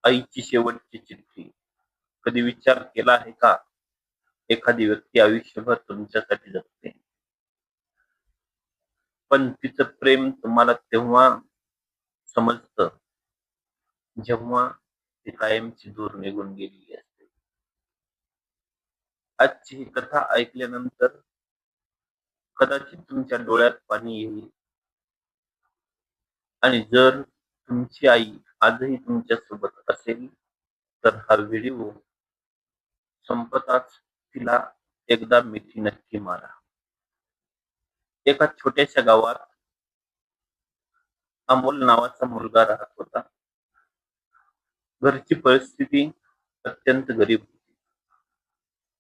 आईची शेवटची चिठ्ठी. कधी विचार केला आहे का? एखादी व्यक्ती आयुष्यभर तुमच्यासाठी जगते, पण तिचं प्रेम तुम्हाला तेव्हा समजतं, जेव्हा ती कायमची दूर निघून गेलेली असते. आजची ही कथा ऐकल्यानंतर कदाचित तुमच्या डोळ्यात पाणी येईल आणि जर तुमची आई आजही तुमच्यासोबत असेल, तर हा व्हिडिओ संपताच तिला एकदा मिठी नक्की मारा. एका छोट्याशा गावात अमोल नावाचा मुलगा राहत होता. घरची परिस्थिती अत्यंत गरीब होती.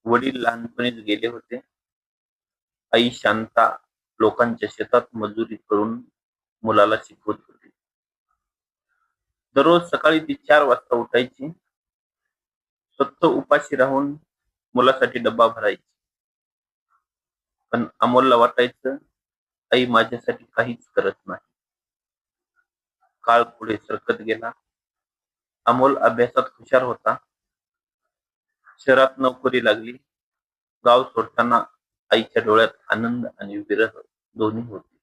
वडील लहानपणीच गेले होते. आई शांता लोकांच्या शेतात मजुरी करून मुलाला शिकवत होती. दररोज सकाळी ती 4 वाजता उठायची. स्वतः उपाशी राहून मुलासाठी डब्बा भरायची. पण अमोलला वाटायचं, आई माझ्यासाठी काहीच करत नाही. काळ पुढे सरकत गेला. अमोल अभ्यासात हुशार होता. शहरात नोकरी लागली. गाव सोडताना आईच्या डोळ्यात आनंद आणि विरह दोन्ही होते.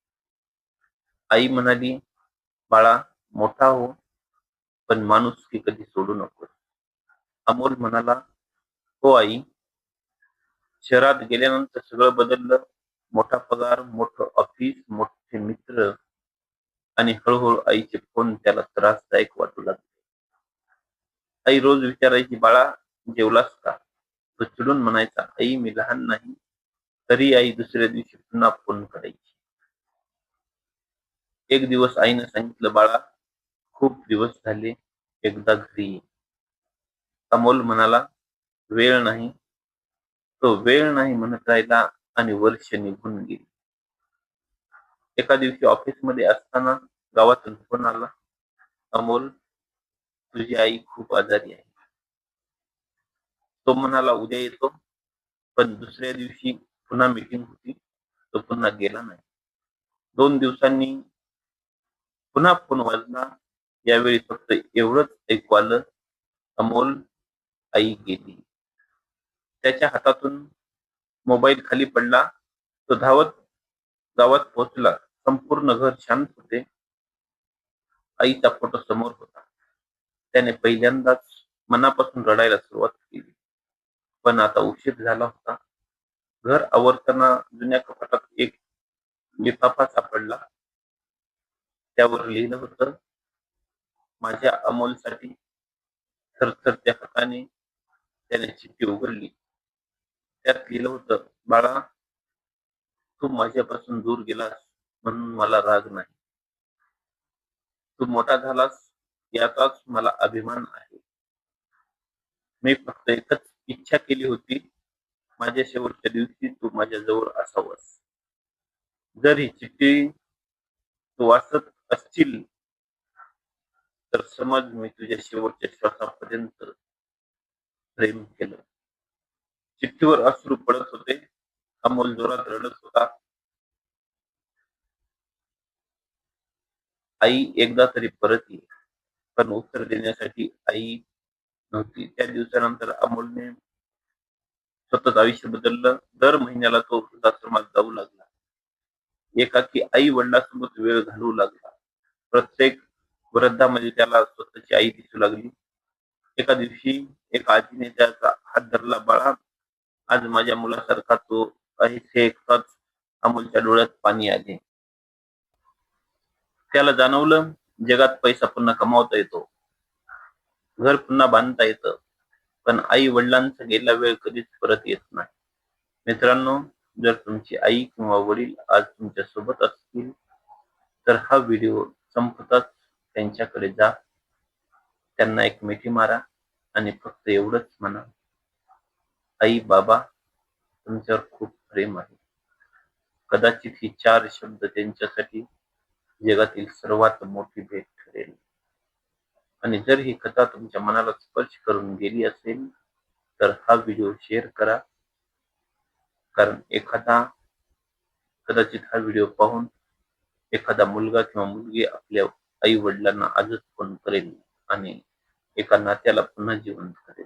आई म्हणाली, "बाळा, मोठा हो, पण माणुसकी कधी सोडू नकोस." अमोल म्हणाला, "हो आई." शहरात गेल्यानंतर सगळं बदललं. मोठा पगार, मोठं ऑफिस, मोठे मित्र आणि हळूहळू आईचे फोन त्याला त्रासदायक वाटू लागले. आई रोज विचारायची, "बाळा, जेवलास का?" तो चिडून म्हणायचा, "आई, मी लहान नाही." तरी आई दुसऱ्या दिवशी पुन्हा फोन करायची. एक दिवस आईनं सांगितलं, "बाळा, खूप दिवस झाले, एकदा घरी ये." अमोल म्हणाला, "वेळ नाही." तो वेळ नाही म्हणत राहिला आणि वर्ष निघून गेली. एका दिवशी ऑफिसमध्ये असताना गावातून फोन आला, "अमोल, तुझी आई खूप आजारी आहे." तो म्हणाला, "उद्या येतो." पण दुसऱ्या दिवशी पुन्हा मीटिंग होती. तो पुन्हा गेला नाही. 2 दिवसांनी पुन्हा फोन वाजला. यावेळी फक्त एवढंच ऐकू आलं, "अमोल, आई गेली." त्याच्या हातातून मोबाईल खाली पडला. तो धावत गावात पोहोचला. संपूर्ण घर शांत होते. आईचा फोटो समोर होता. त्याने पहिल्यांदाच मनापासून रडायला सुरुवात केली. पण आता उशीर झाला होता. घर आवरताना जुन्या कपाटात एक लिफाफा सापडला. त्यावर लिहिलं होतं, "माझ्या अमोलसाठी." थरथरत्या हाताने त्याने चिठ्ठी उघडली. त्यात लिहिलं होतं, "बाळा, तू माझ्यापासून दूर गेलास म्हणून मला राग नाही. तू मोठा झालास याचाच मला अभिमान आहे. मी फक्त एकच इच्छा केली होती, माझ्या शेवटच्या दिवशी तू माझ्याजवळ असावंस." जर ही चिठ्ठी तू वाचत असशील, तर समज मी तुझ्या शेवटच्या श्वासापर्यंत प्रेम केलं. चिठ्ठीवर अश्रू पडत होते. अमोल जोरात रडत होता. "आई एकदा तरी परत ये." पण उत्तर देण्यासाठी आई नव्हती. त्या दिवसानंतर अमोलने स्वतःच आयुष्य बदललं. दर महिन्याला तो वृद्धाश्रमात जाऊ लागला. एकाकी आई वडिलांसोबत वेळ घालवू लागला. प्रत्येक वृद्धामध्ये त्याला स्वतःची आई दिसू लागली. एका दिवशी एका आजीने त्याचा हात धरला, "बाळा, आज माझ्या मुलासारखा तो आहेस." हे ऐकताच अमोलच्या डोळ्यात पाणी आले. त्याला जाणवलं, जगात पैसा पुन्हा कमावता येतो, घर पुन्हा बांधता येतं, पण आई वडिलांचा गेलेला वेळ कधीच परत येत नाही. मित्रांनो, जर तुमची आई किंवा वडील आज तुमच्या सोबत असतील, तर हा व्हिडिओ संपताच त्यांच्याकडे जा. त्यांना एक मिठी मारा आणि फक्त एवढंच म्हणा, "आई, बाबा, तुमच्यावर खूप प्रेम आहे." कदाचित ही 4 शब्द त्यांच्यासाठी जगातील सर्वात मोठी भेट ठरेल. आणि जर ही कथा तुमच्या मनाला स्पर्श करून गेली असेल, तर हा व्हिडिओ शेअर करा. कारण कदाचित हा व्हिडिओ पाहून एखादा मुलगा किंवा मुलगी आपल्या आई-वडिलांना आजच फोन करेल आणि एका नात्याला पुन्हा जिवंत करेल.